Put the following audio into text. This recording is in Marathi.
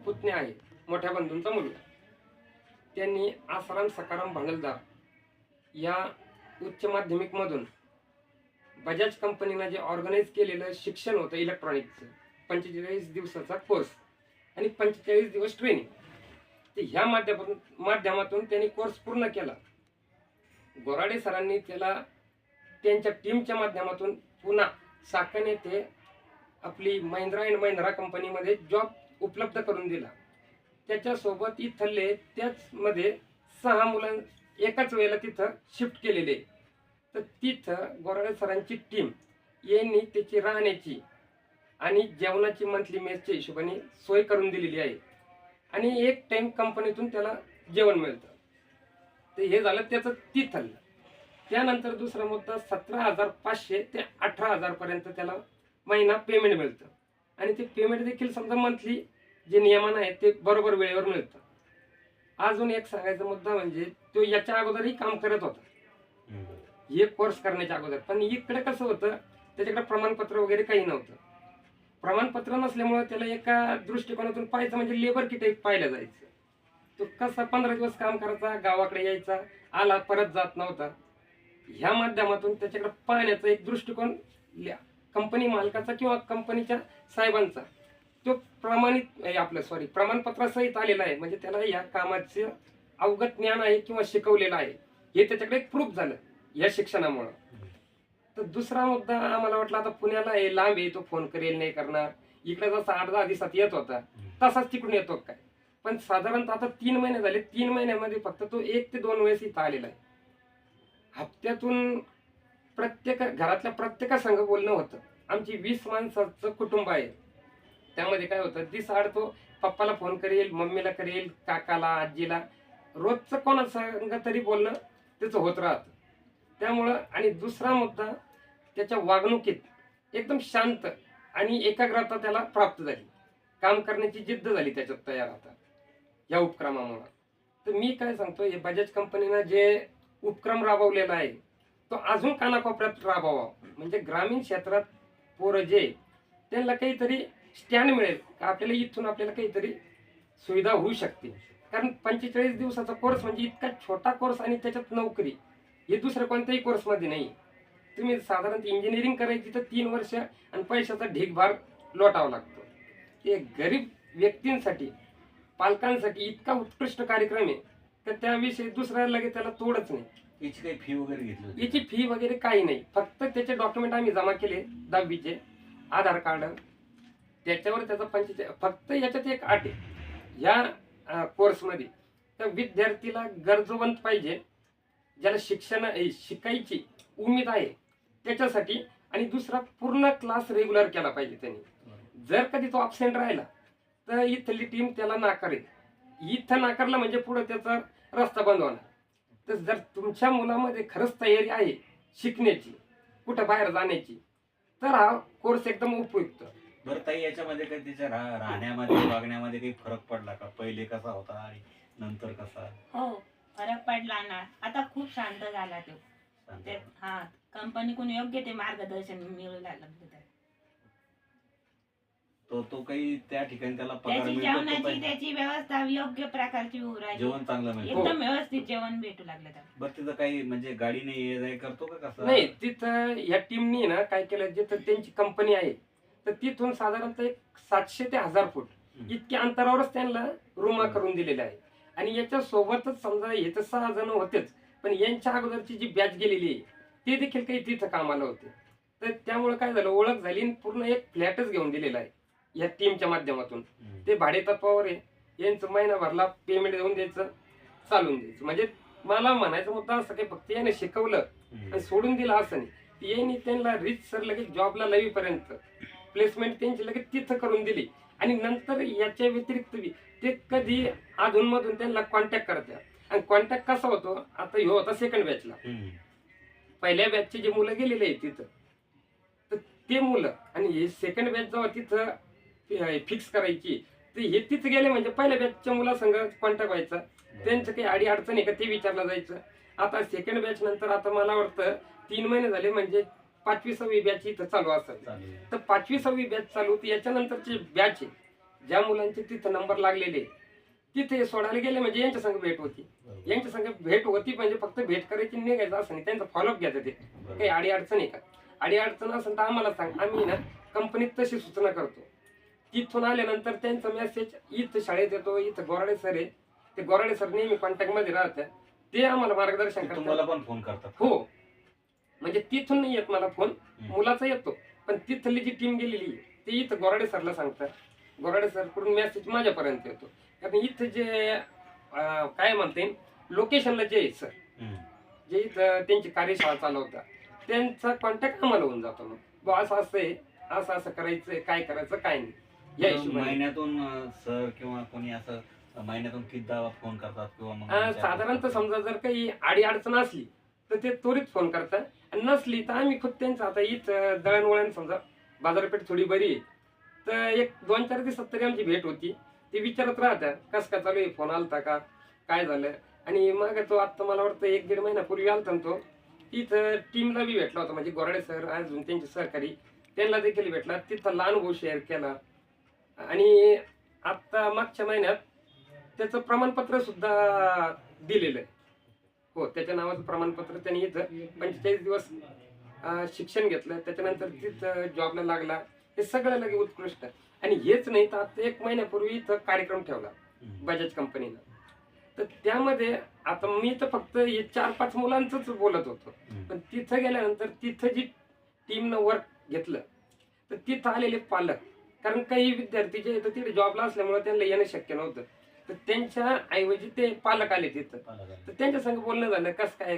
पुतण्या आहे, मोठ्या बंधूंचा मुलगा, त्यांनी आसाराम सखाराम भांडलदार या उच्च माध्यमिक मधून बजाज कंपनीनं जे ऑर्गनाईज केलेलं शिक्षण होतं इलेक्ट्रॉनिकचं, 45 दिवसाचा कोर्स आणि 45 दिवस ट्रेनिंग, ते ह्या माध्यमातून त्यांनी कोर्स पूर्ण केला. गोराडे सरांनी त्याला त्यांच्या टीमच्या माध्यमातून पुन्हा साकण येथे आपली महिंद्रा अँड महिंद्रा कंपनीमध्ये जॉब उपलब्ध करून दिला. त्याच्यासोबत इथले त्याचमध्ये 6 मुलं एकाच वेळेला तिथं शिफ्ट केलेले. तर तिथं गोराडे सरांची टीम यांनी त्याची राहण्याची आणि जेवणाची मंथली मेसच्या हिशोबाने सोय करून दिलेली आहे आणि एक टाइम कंपनीतून त्याला जेवण मिळतं. तर हे झालं त्याचं तिथलं. त्यानंतर दुसरा मुद्दा, 17,500 ते 18,000 पर्यंत त्याला महिना पेमेंट मिळतं आणि ते पेमेंट देखील समजा मंथली जे नियमन आहे ते बरोबर वेळेवर मिळतं. अजून एक सांगायचा मुद्दा म्हणजे तो याच्या अगोदरही काम करत होता, हे कोर्स करण्याच्या अगोदर. पण इकडे कसं होतं, त्याच्याकडे प्रमाणपत्र वगैरे काही नव्हतं. प्रमाणपत्र नसल्यामुळे त्याला एका दृष्टिकोनातून पाहायचं म्हणजे लेबर की टाईप पाहिलं जायचं. तो कसा 15 दिवस काम करायचा, गावाकडे यायचा, आला परत जात नव्हता. ह्या माध्यमातून त्याच्याकडे पाहण्याचा एक दृष्टिकोन कंपनी मालकाचा किंवा कंपनीच्या साहेबांचा तो प्रमाणपत्रासहित आलेला आहे. म्हणजे त्याला या कामाचे अवगत ज्ञान आहे किंवा शिकवलेलं आहे, हे त्याच्याकडे एक प्रूफ झालं या शिक्षणामुळं. तर दुसरा मुद्दा आम्हाला वाटला आता पुण्याला आहे, लांब आहे, तो फोन करेल नाही करणार, इकडे जसा 8-10 दिवसात येत होता तसाच तिकडून येतो काय. पण साधारणतः आता 3 महिने झाले, 3 महिन्यामध्ये फक्त तो 1 ते 2 वेळेस इथं आलेला आहे. हप्त्यातून प्रत्येक घरातल्या प्रत्येकासंग बोलणं होतं. आमची 20 माणसाचं कुटुंब आहे, त्यामध्ये काय होतं, दिसाआड तो पप्पाला फोन करेल, मम्मीला करेल, काकाला, आजीला, रोजचं कोणासंग तरी बोलणं त्याचं होत राहतं. त्यामुळं आणि दुसरा मुद्दा, त्याच्या वागणुकीत एकदम शांत आणि एकाग्रता त्याला प्राप्त झाली, काम करण्याची जिद्द झाली त्याच्यात तयार आता या उपक्रमामुळं. तर मी काय सांगतो, हे बजाज कंपनीनं जे उपक्रम राबवलेला आहे तो अजून कानाकोपऱ्यात राबवावा. म्हणजे ग्रामीण क्षेत्रात पोरं जे त्यांना काहीतरी स्टँड मिळेल का, आपल्याला इथून आपल्याला काहीतरी सुविधा होऊ शकते. कारण 45 दिवसाचा कोर्स म्हणजे इतका छोटा कोर्स आणि त्याच्यात नोकरी हे दुसऱ्या कोणत्याही कोर्समध्ये नाही. तुम्ही साधारणतः इंजिनिअरिंग करायची तर 3 वर्ष आणि पैशाचा ढीगभार लोटावा लागतो. ते गरीब व्यक्तींसाठी, पालकांसाठी इतका उत्कृष्ट कार्यक्रम आहे तर त्याविषयी दुसऱ्या लगेच त्याला तोडच नाही. याची काही फी वगैरे घेतली? याची फी वगैरे काही नाही, फक्त त्याचे डॉक्युमेंट आम्ही जमा केले, 10वीचे आधार कार्ड, त्याच्यावर त्याचा फक्त याच्यात एक अट आहे या कोर्समध्ये, तर विद्यार्थीला गरजवंत पाहिजे, ज्याला शिकायची उमेद आहे त्याच्यासाठी, आणि दुसरा पूर्ण क्लास रेग्युलर केला पाहिजे त्यांनी. जर कधी तो अब्सेंट राहिला तर इथली टीम त्याला नाकारेल. इथं नाकारला म्हणजे पुढे त्याचा रस्ता बंद होणार. तर जर तुमच्या मुलामध्ये खरंच तयारी आहे शिकण्याची, कुठं बाहेर जाण्याची, तर हा कोर्स एकदम उपयुक्त. बरं ताई, याच्यामध्ये काही त्याच्या राहण्यामध्ये, वागण्यामध्ये काही फरक पडला का? पहिले कसा होता आणि नंतर कसा? हो, फरक पडला ना. आता खूप शांत झाला तो. हा, कंपनीकडून योग्य ते मार्गदर्शन मिळू लागलं. तो काही त्या ठिकाणी त्याला पगार त्याची मिळतो? जेवणाची त्याची व्यवस्था योग्य प्रकारची होऊ राहिली, जेवण चांगलं मिळतं, एकदम व्यवस्थित जेवण भेटू लागलं त्याला. बरं तिथं काही म्हणजे गाडीने ये जाय करतो का कसं? नाही, तिथं या टीमनी ना काय केलं, जिथं त्यांची कंपनी आहे तर तिथून साधारणतः 700 ते 1000 फूट इतक्या अंतरावरच त्यांना रूम करून दिलेले आहे. आणि याच्या सोबतच समजा हे तर 6 जण होतेच, पण यांच्या अगोदरची जी बॅच गेलेली आहे ते देखील काही तिथं कामाला होते. तर त्यामुळे काय झालं, ओळख झाली आणि पूर्ण एक फ्लॅटच घेऊन दिलेला आहे या टीमच्या माध्यमातून. ते भाडे तत्वावर आहे, यांचं महिनाभरला पेमेंट देऊन द्यायचं, चालून द्यायचं. म्हणजे मला म्हणायचं मुद्दा असं काही फक्त याने शिकवलं आणि सोडून दिलं असं नाही, यांनी त्यांना रिच सर लगेच जॉबला लावीपर्यंत प्लेसमेंट त्यांची लगेच तिथं करून दिली. आणि नंतर याच्या व्यतिरिक्त ते कधी अधूनमधून त्यांना कॉन्टॅक्ट करतात. आणि कॉन्टॅक्ट कसा होतो, आता ह्यो होता सेकंड बॅचला, पहिल्या बॅचचे जे मुलं गेलेले आहेत तिथं, तर ते मुलं आणि हे सेकंड बॅच जेव्हा तिथं फिक्स करायची, तर हे तिथं गेले म्हणजे पहिल्या बॅचच्या मुलासंग कॉन्टॅक्ट व्हायचा, त्यांचं काही अडी अडचण आहे का ते विचारलं जायचं. आता सेकंड बॅच नंतर आता मला वाटतं 3 महिने झाले म्हणजे 5वी 6वी बॅच इथं चालू असेल. तर 5वी 6वी बॅच चालू, तर याच्यानंतरची बॅच आहे ज्या मुलांचे तिथं नंबर लागलेले तिथे हे सोडायला गेले म्हणजे यांच्या संग भेट होती. यांच्या संग भेट होती म्हणजे फक्त भेट करायची निघायचं असं नाही, त्यांचा फॉलोअप घ्यायचं. ते काही अडी अडचण आहे का? अडी अडचण असेल तर आम्हाला सांग, आम्ही ना कंपनीत तशी सूचना करतो. तिथून आल्यानंतर त्यांचा मेसेज इथं शाळेत येतो. इथं गोराडे सर आहे, ते गोराडे सर नेहमी कॉन्टॅक्ट मध्ये राहतात, ते आम्हाला मार्गदर्शन करतात. तुम्हाला पण फोन करतात? हो, म्हणजे तिथून नाही येत मला फोन, मुलाचा येतो, पण तिथली जी टीम गेलेली ती इथं गोराडे सरला सांगतात. गोराडे सर कडून मेसेज माझ्यापर्यंत येतो. कारण इथं जे काय म्हणता येईल लोकेशनला जे आहे सर, जे इथं त्यांची कार्यशाळा चालवतात त्यांचा कॉन्टॅक्ट आम्हाला होऊन जातो. मग बुवा असं असं आहे, असं असं करायचं, काय करायचं काय नाही या हिशोबाने. महिन्यातून सर किंवा कोणी असं महिन्यातून कितीदा फोन करतात किंवा मग साधारणतः समजा जर काही अडी अडचण असली तर ते त्वरित फोन करतात, आणि नसली तर आम्ही खुद त्यांचं आता इथं दळणवळण समजा बाजारपेठ थोडी बरी आहे तर 1-2-4 दिवसात तरी आमची भेट होती. ते विचारत राहतात कसं काय चालू आहे, फोन आलता का, काय झालं. आणि मग तो आत्ता मला वाटतं 1-1.5 महिन्यापूर्वी आलता ना तो, तिथं टीमला बी भेटला होता. म्हणजे गोराडे सर अजून त्यांचे सहकारी त्यांना देखील भेटला, तिथं अनुभव शेअर केला. आणि आत्ता मागच्या महिन्यात त्याचं प्रमाणपत्र सुद्धा दिलेलं आहे. हो, त्याच्या नावाचं प्रमाणपत्र त्यांनी इथं 45 दिवस शिक्षण घेतलं, त्याच्यानंतर तिथं जॉबला लागला. हे सगळं लगे उत्कृष्ट. आणि हेच नाही तर आता 1 महिन्यापूर्वी इथं कार्यक्रम ठेवला बजाज कंपनीनं. तर त्यामध्ये आता मी तर फक्त हे 4-5 मुलांचंच बोलत होतो, पण तिथं गेल्यानंतर तिथं जी टीमनं वर्क घेतलं तर तिथं आलेले पालक, कारण काही विद्यार्थी जे तर तिथे जॉबला असल्यामुळे त्यांना येणं शक्य नव्हतं, तर त्यांच्या ऐवजी ते पालक आले तिथं. तर त्यांच्या संग बोलणं झालं कसं काय